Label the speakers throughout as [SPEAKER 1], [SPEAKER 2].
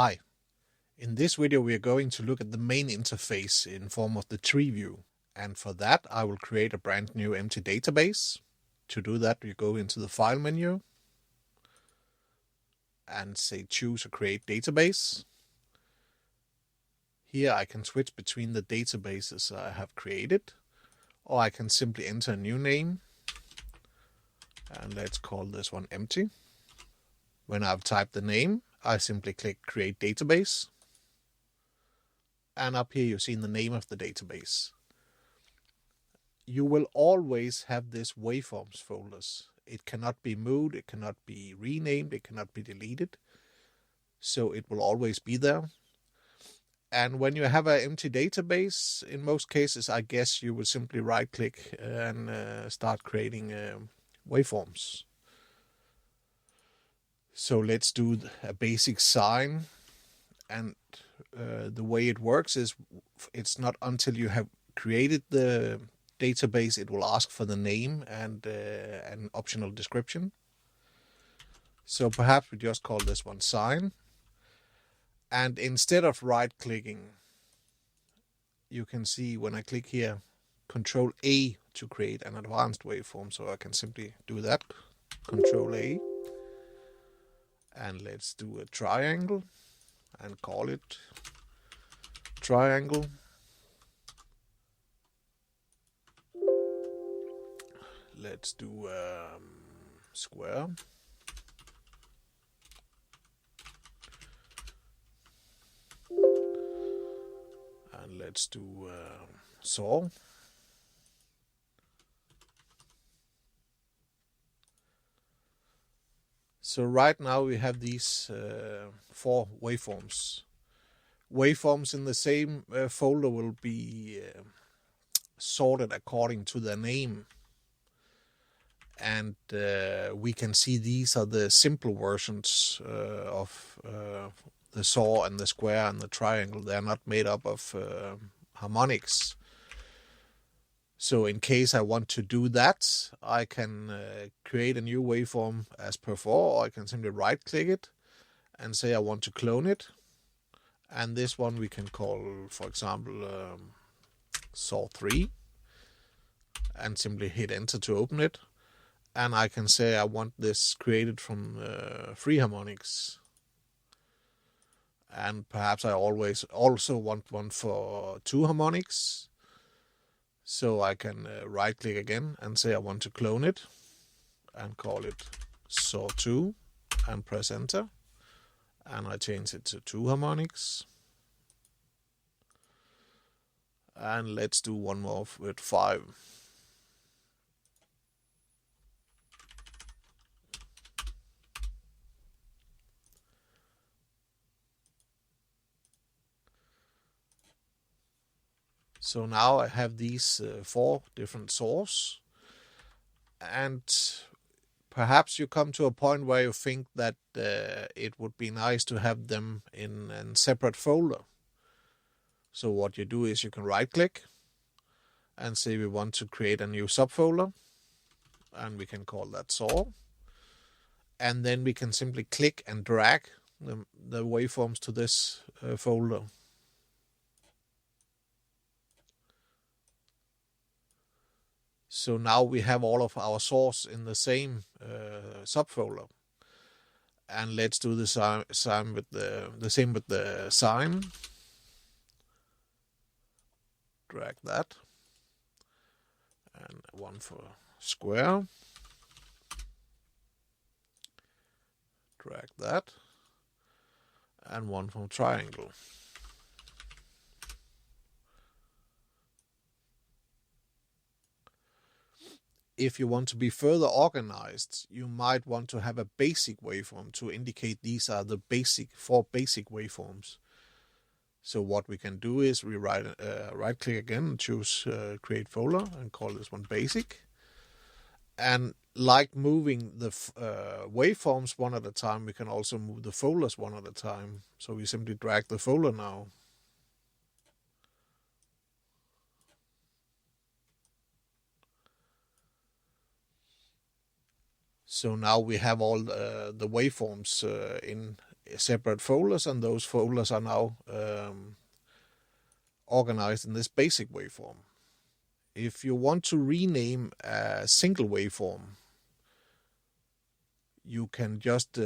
[SPEAKER 1] Hi, in this video we are going to look at the main interface in form of the tree view, and for that I will create a brand new empty database. To do that we go into the file menu and say choose or create database. Here I can switch between the databases I have created, or I can simply enter a new name, and let's call this one empty. When I've typed the name, I simply click create database, and up here you see the name of the database. You will always have this waveforms folders. It cannot be moved, it cannot be renamed, it cannot be deleted. So it will always be there. And when you have an empty database, in most cases, I guess you will simply right click and start creating waveforms. So let's do a basic sign. And the way it works is it's not until you have created the database it will ask for the name and an optional description. So perhaps we just call this one sign. And instead of right clicking, you can see when I click here, Control A to create an advanced waveform. So I can simply do that, Control A. And let's do a triangle and call it triangle. Let's do square. And let's do saw. So right now we have these 4 waveforms. Waveforms in the same folder will be sorted according to their name. And we can see these are the simple versions of the saw and the square and the triangle. They are not made up of harmonics. So in case I want to do that, I can create a new waveform as before, or I can simply right click it and say I want to clone it. And this one we can call, for example, saw 3, and simply hit enter to open it. And I can say I want this created from 3 harmonics. And perhaps I also want one for 2 harmonics. So I can right click again and say I want to clone it and call it saw 2 and press enter. And I change it to 2 harmonics. And let's do one more with 5. So now I have these 4 different saws, and perhaps you come to a point where you think that it would be nice to have them in a separate folder. So what you do is you can right click and say we want to create a new subfolder, and we can call that saw. And then we can simply click and drag the waveforms to this folder. So now we have all of our saws in the same subfolder. And let's do the same with the sign. Drag that. And one for square. Drag that. And one for triangle. If you want to be further organized, you might want to have a basic waveform to indicate these are the 4 basic waveforms. So what we can do is we right click again and choose create folder and call this one basic. And like moving the waveforms one at a time, we can also move the folders one at a time. So we simply drag the folder now. So now we have all the waveforms separate folders, and those folders are now organized in this basic waveform. If you want to rename a single waveform, you can just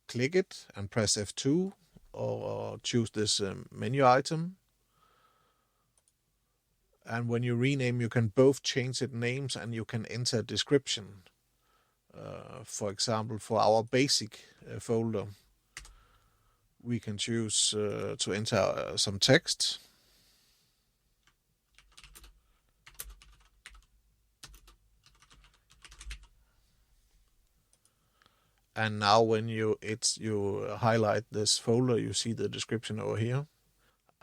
[SPEAKER 1] click it and press F2 or choose this menu item. And when you rename, you can both change its names and you can enter a description. For example, for our basic folder, we can choose to enter some text. And now when you highlight this folder, you see the description over here.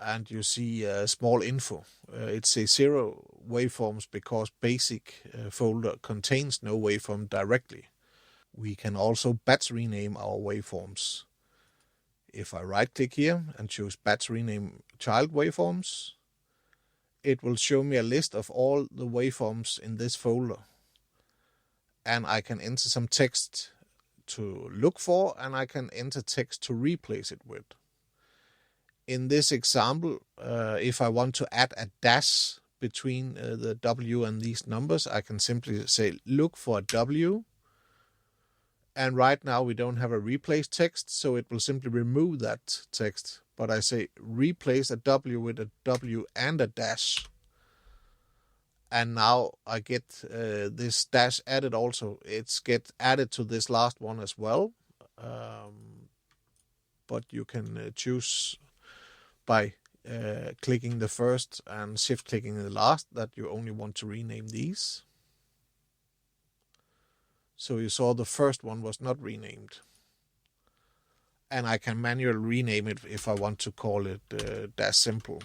[SPEAKER 1] And you see small info. It says 0 waveforms because basic folder contains no waveform directly. We can also batch rename our waveforms. If I right click here and choose batch rename child waveforms, it will show me a list of all the waveforms in this folder. And I can enter some text to look for, and I can enter text to replace it with. In this example, if I want to add a dash between the W and these numbers, I can simply say look for a W. And right now we don't have a replace text, so it will simply remove that text. But I say replace a W with a W and a dash. And now I get this dash added also. It's get added to this last one as well. But you can choose by clicking the first and shift clicking the last that you only want to rename these. So you saw the first one was not renamed. And I can manually rename it if I want to call it dash simple.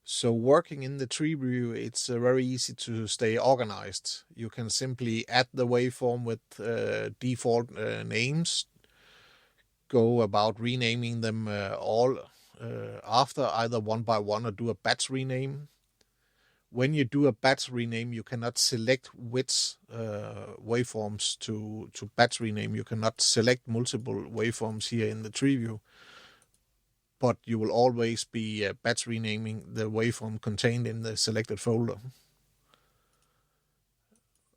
[SPEAKER 1] So working in the tree view, it's very easy to stay organized. You can simply add the waveform with default names, go about renaming them all after, either one by one or do a batch rename. When you do a batch rename, you cannot select which waveforms to batch rename. You cannot select multiple waveforms here in the tree view, but you will always be batch renaming the waveform contained in the selected folder.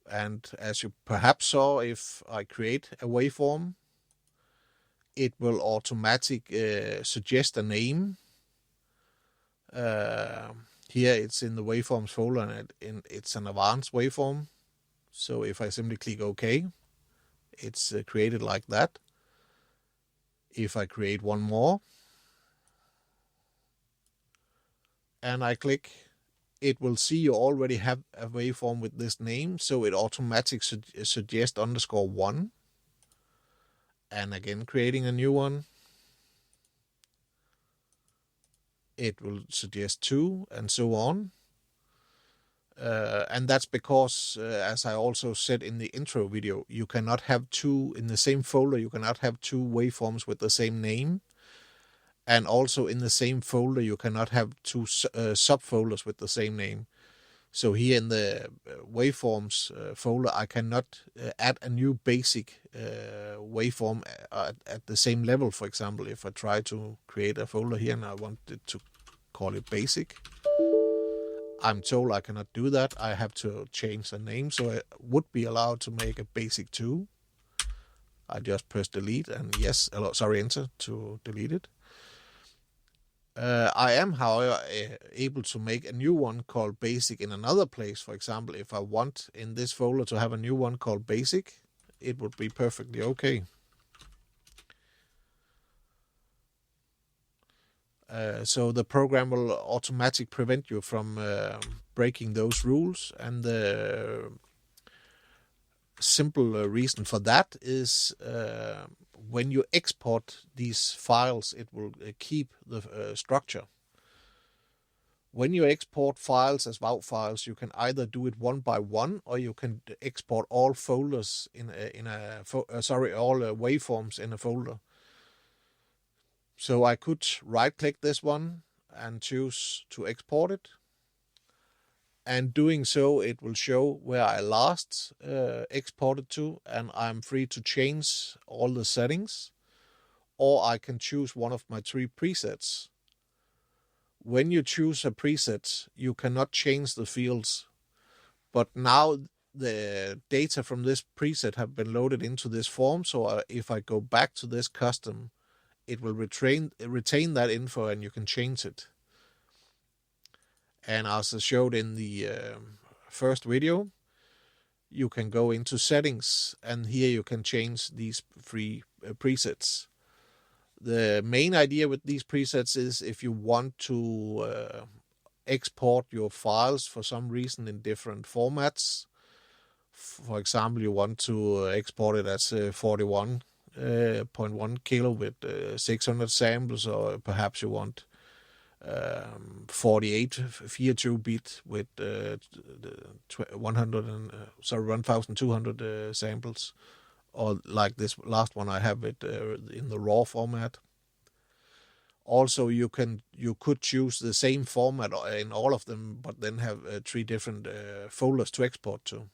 [SPEAKER 1] And as you perhaps saw, if I create a waveform, it will automatically suggest a name. Here it's in the waveforms folder, and it's an advanced waveform. So if I simply click OK, it's created like that. If I create one more and I click, it will see you already have a waveform with this name, so it automatically suggests _1. And again, creating a new one, it will suggest 2, and so on. And that's because, as I also said in the intro video, you cannot have two in the same folder. You cannot have two waveforms with the same name. And also in the same folder, you cannot have two subfolders with the same name. So here in the waveforms folder, I cannot add a new basic waveform at the same level. For example, if I try to create a folder here and I wanted to call it basic, I'm told I cannot do that. I have to change the name, so I would be allowed to make a basic 2. I just press delete and enter to delete it. I am, however, able to make a new one called basic in another place. For example, if I want in this folder to have a new one called basic, it would be perfectly okay. So the program will automatically prevent you from breaking those rules, and the simple reason for that is when you export these files, it will keep the structure. When you export files as WAV files, you can either do it one by one, or you can export all folders all waveforms in a folder. So I could right-click this one and choose to export it. And doing so, it will show where I last exported to, and I'm free to change all the settings, or I can choose one of my 3 presets. When you choose a preset, you cannot change the fields, but now the data from this preset have been loaded into this form, so if I go back to this custom, it will retain that info and you can change it. And as I showed in the first video, you can go into settings, and here you can change these 3 presets. The main idea with these presets is if you want to export your files for some reason in different formats. For example, you want to export it as 41.1 kilo with 600 samples, or perhaps you want 48 4-bit with 1,200 samples, or like this last one I have it in the raw format. Also, you could choose the same format in all of them, but then have 3 different folders to export to.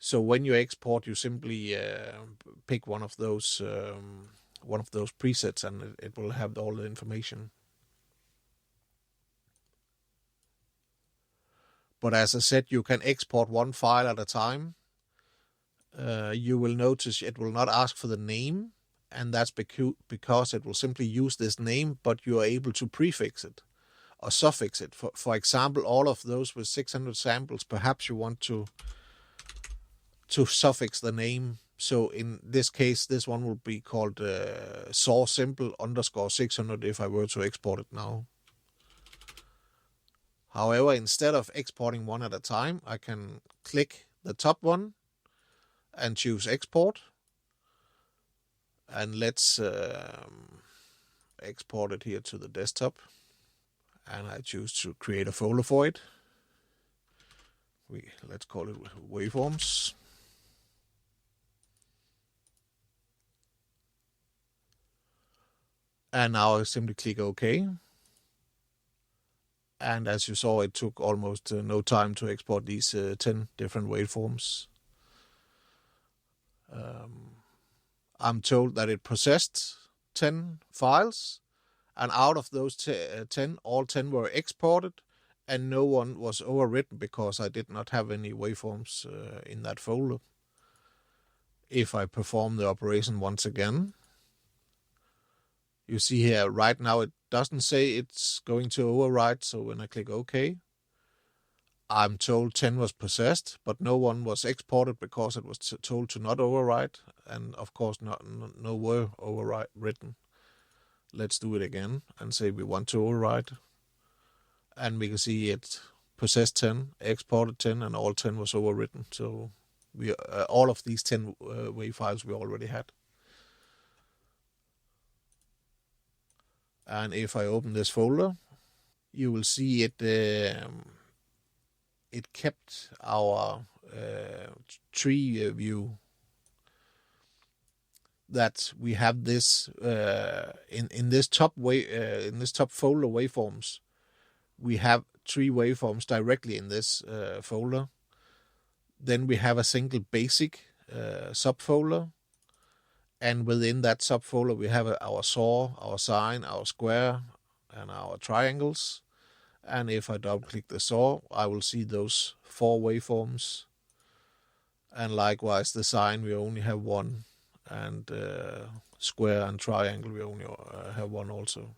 [SPEAKER 1] So when you export, you simply pick one of those presets, and it will have all the information. But as I said, you can export one file at a time. You will notice it will not ask for the name, and that's because it will simply use this name, but you are able to prefix it or suffix it. For example, all of those with 600 samples, perhaps you want to suffix the name. So in this case, this one will be called source simple _600 if I were to export it now. However, instead of exporting one at a time, I can click the top one and choose export. And let's export it here to the desktop. And I choose to create a folder for it. Let's call it waveforms. And now I simply click OK. And as you saw, it took almost no time to export these 10 different waveforms. I'm told that it processed 10 files, and out of those 10, all 10 were exported, and no one was overwritten because I did not have any waveforms in that folder. If I perform the operation once again, you see here right now it doesn't say it's going to overwrite, so when I click OK, I'm told 10 was processed, but no one was exported because it was told to not overwrite, and of course no were overwritten. Let's do it again and say we want to overwrite, and we can see it processed 10, exported 10, and all 10 was overwritten. So we all of these 10 WAV files we already had. And if I open this folder, you will see it kept our tree view, that we have this in this top folder waveforms. We have 3 waveforms directly in this folder. Then we have a single basic subfolder, and within that subfolder we have our saw, our sine, our square, and our triangles. And if I double click the saw, I will see those 4 waveforms. And likewise the sine, we only have 1, and square and triangle we only have 1 also.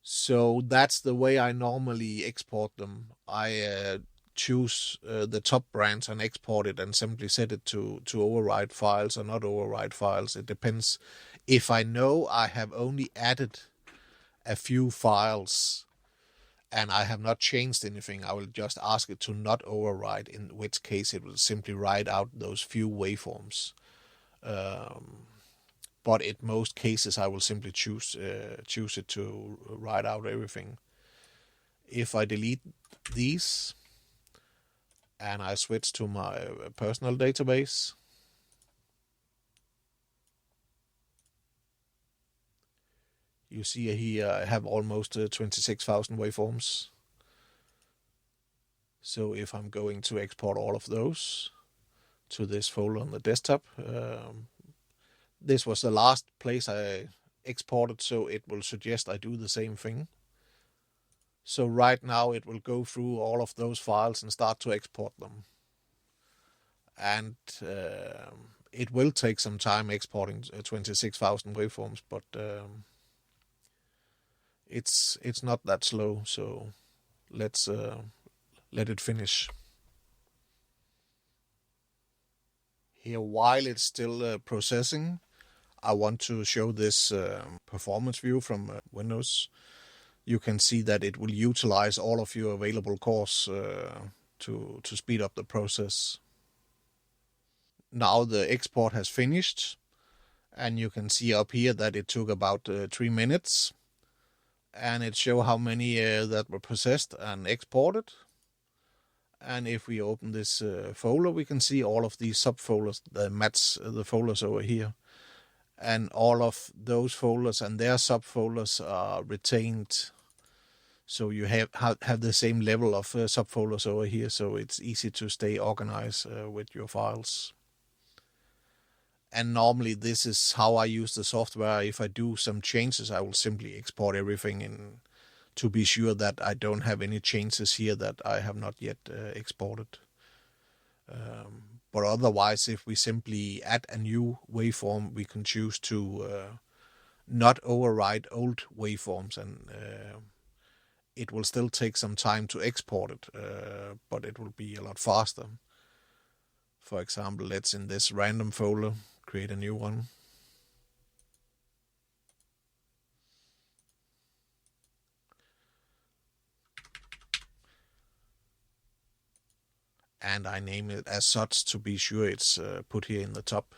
[SPEAKER 1] So that's the way I normally export them. I choose the top branch and export it, and simply set it to override files or not override files. It depends. If I know I have only added a few files and I have not changed anything, I will just ask it to not override, in which case it will simply write out those few waveforms. But in most cases I will simply choose it to write out everything. If I delete these and I switch to my personal database, you see here I have almost 26,000 waveforms. So if I'm going to export all of those to this folder on the desktop, this was the last place I exported, so it will suggest I do the same thing. So right now it will go through all of those files and start to export them. And it will take some time exporting 26,000 waveforms, but it's not that slow. So let's let it finish. Here, while it's still processing, I want to show this performance view from Windows. You can see that it will utilize all of your available cores to speed up the process. Now the export has finished, and you can see up here that it took about 3 minutes, and it shows how many that were processed and exported. And if we open this folder, we can see all of these subfolders that match the folders over here. And all of those folders and their subfolders are retained. So you have the same level of subfolders over here, so it's easy to stay organized with your files. And normally this is how I use the software. If I do some changes, I will simply export everything in to be sure that I don't have any changes here that I have not yet exported. But otherwise, if we simply add a new waveform, we can choose to not override old waveforms, and it will still take some time to export it, but it will be a lot faster. For example, let's in this random folder create a new one. And I name it as such to be sure it's put here in the top.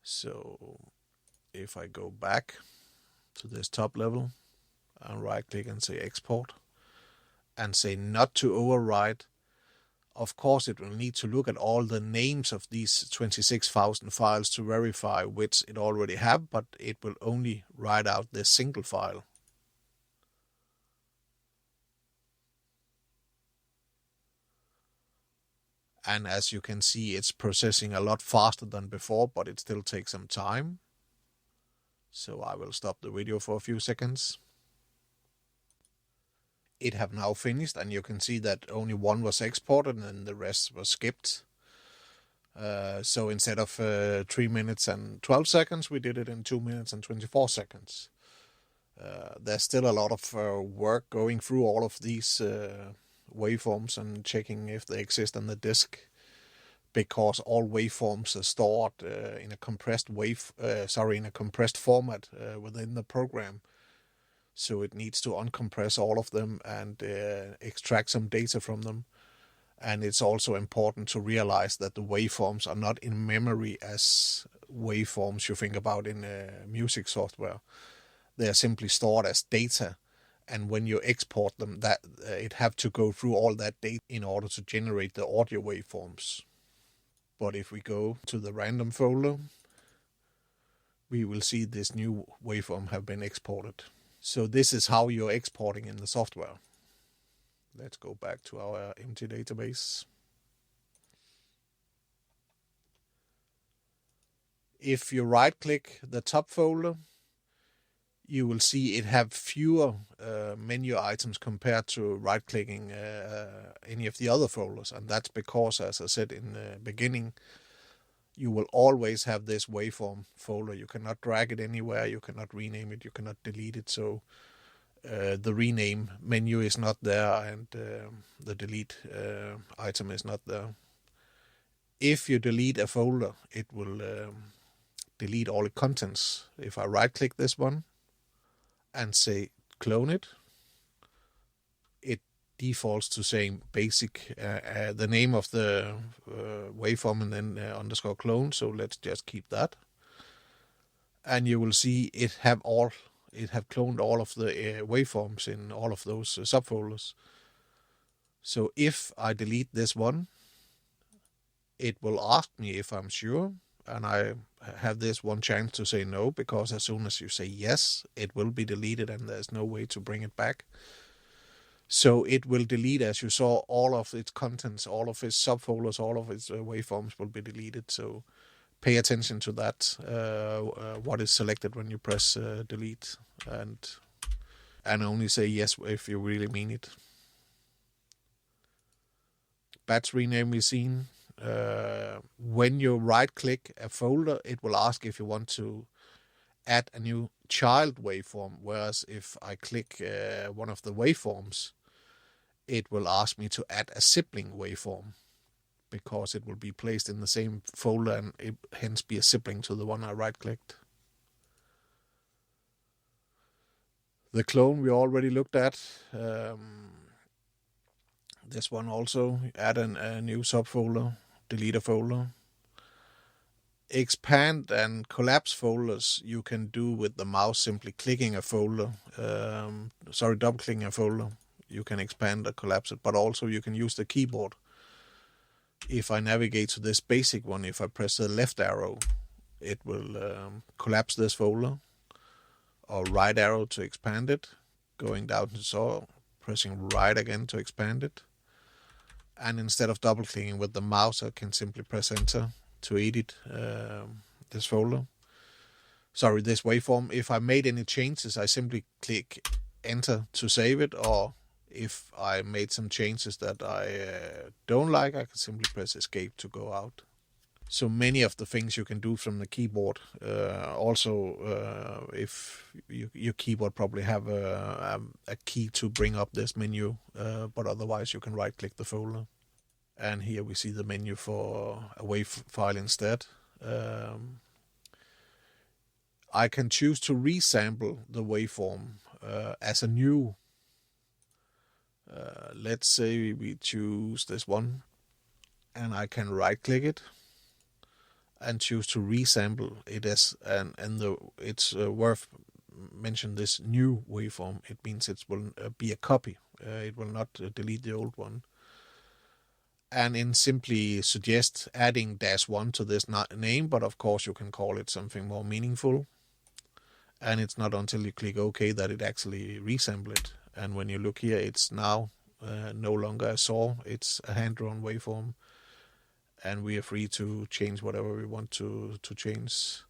[SPEAKER 1] So if I go back to this top level and right click and say export and say not to override, of course it will need to look at all the names of these 26,000 files to verify which it already have, but it will only write out this single file. And as you can see, it's processing a lot faster than before, but it still takes some time. So I will stop the video for a few seconds. It have now finished, and you can see that only one was exported and the rest was skipped. So instead of 3 minutes and 12 seconds, we did it in 2 minutes and 24 seconds. There's still a lot of work going through all of these waveforms and checking if they exist on the disk, because all waveforms are stored in a compressed format within the program. So it needs to uncompress all of them and extract some data from them. And it's also important to realize that the waveforms are not in memory as waveforms you think about in music software. They are simply stored as data. And when you export them, that it have to go through all that data in order to generate the audio waveforms. But if we go to the random folder, we will see this new waveform have been exported. So this is how you're exporting in the software. Let's go back to our empty database. If you right-click the top folder, you will see it have fewer menu items compared to right-clicking any of the other folders. And that's because, as I said in the beginning, you will always have this waveform folder. You cannot drag it anywhere, you cannot rename it, you cannot delete it. So the rename menu is not there, and the delete item is not there. If you delete a folder, it will delete all the contents. If I right-click this one and say clone it, it defaults to saying basic, the name of the waveform and then underscore clone. So let's just keep that. And you will see it have cloned all of the waveforms in all of those subfolders. So if I delete this one, it will ask me if I'm sure, and I have this one chance to say no, because as soon as you say yes, it will be deleted and there's no way to bring it back. So it will delete, as you saw, all of its contents, all of its subfolders, all of its waveforms will be deleted. So pay attention to that, what is selected when you press delete, and only say yes if you really mean it. Batch rename we've seen. When you right click a folder, it will ask if you want to add a new child waveform, whereas if I click one of the waveforms, it will ask me to add a sibling waveform, because it will be placed in the same folder and it hence be a sibling to the one I right clicked. The clone we already looked at. This one also, add a new subfolder, delete a folder. Expand and collapse folders you can do with the mouse, simply clicking a folder, double clicking a folder. You can expand or collapse it, but also you can use the keyboard. If I navigate to this basic one, if I press the left arrow, it will collapse this folder, or right arrow to expand it, going down to saw, pressing right again to expand it. And instead of double clicking with the mouse, I can simply press enter to edit this folder. Sorry, this waveform. If I made any changes, I simply click enter to save it, or if I made some changes that I don't like, I can simply press escape to go out. So many of the things you can do from the keyboard. Also, if your keyboard probably have a key to bring up this menu, but otherwise you can right click the folder. And here we see the menu for a wave file instead. I can choose to resample the waveform as a new. Let's say we choose this one, and I can right click it and choose to resample it as, it's worth mention this new waveform. It means it will be a copy. It will not delete the old one. And in simply suggest adding -1 to this name, but of course you can call it something more meaningful. And it's not until you click OK that it actually resample it. And when you look here, it's now no longer a saw, it's a hand-drawn waveform. And we are free to change whatever we want to change.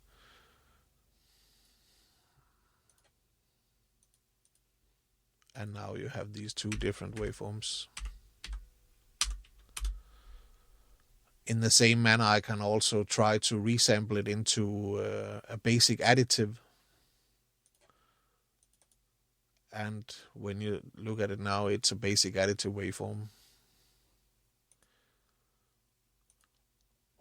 [SPEAKER 1] And now you have these two different waveforms. In the same manner, I can also try to resample it into a basic additive. And when you look at it now, it's a basic additive waveform.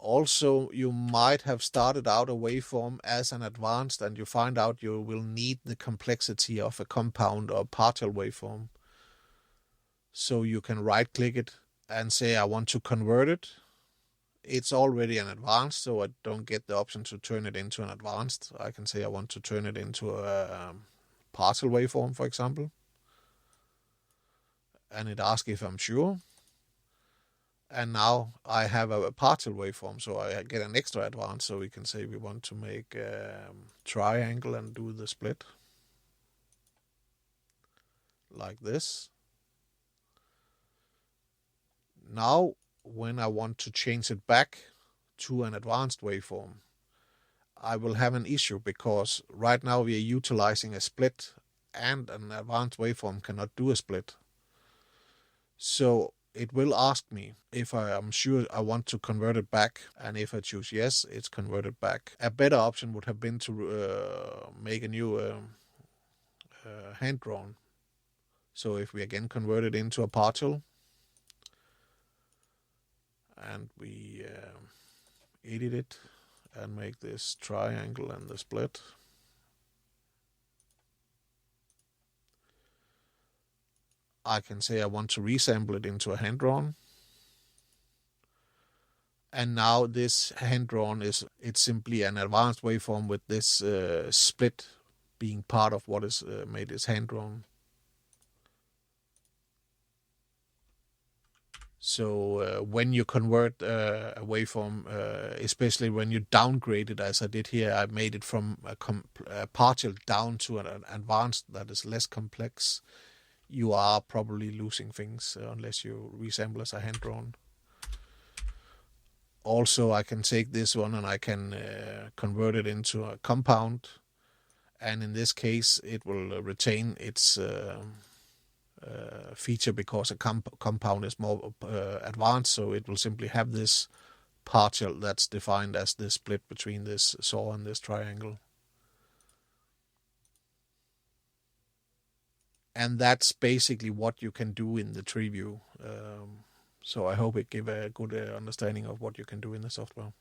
[SPEAKER 1] Also, you might have started out a waveform as an advanced, and you find out you will need the complexity of a compound or partial waveform. So you can right click it and say I want to convert it. It's already an advanced, so I don't get the option to turn it into an advanced. I can say I want to turn it into a partial waveform, for example. And it asks if I'm sure. And now I have a partial waveform, so I get an extra advanced. So we can say we want to make a triangle and do the split like this. Now, when I want to change it back to an advanced waveform, I will have an issue, because right now we are utilizing a split, and an advanced waveform cannot do a split. So it will ask me if I am sure I want to convert it back, and if I choose yes, it's converted back. A better option would have been to make a new hand-drawn. So if we again convert it into a partial, and we edit it and make this triangle and the split. I can say I want to resample it into a hand-drawn. And now this hand-drawn it's simply an advanced waveform with this split being part of what is made as hand-drawn. So when you convert a waveform, especially when you downgrade it, as I did here, I made it from a partial down to an advanced that is less complex. You are probably losing things unless you resample as a hand-drawn. Also, I can take this one and I can convert it into a compound. And in this case, it will retain its feature because a compound is more advanced. So it will simply have this partial that's defined as the split between this saw and this triangle. And that's basically what you can do in the tree view. So I hope it gave a good understanding of what you can do in the software.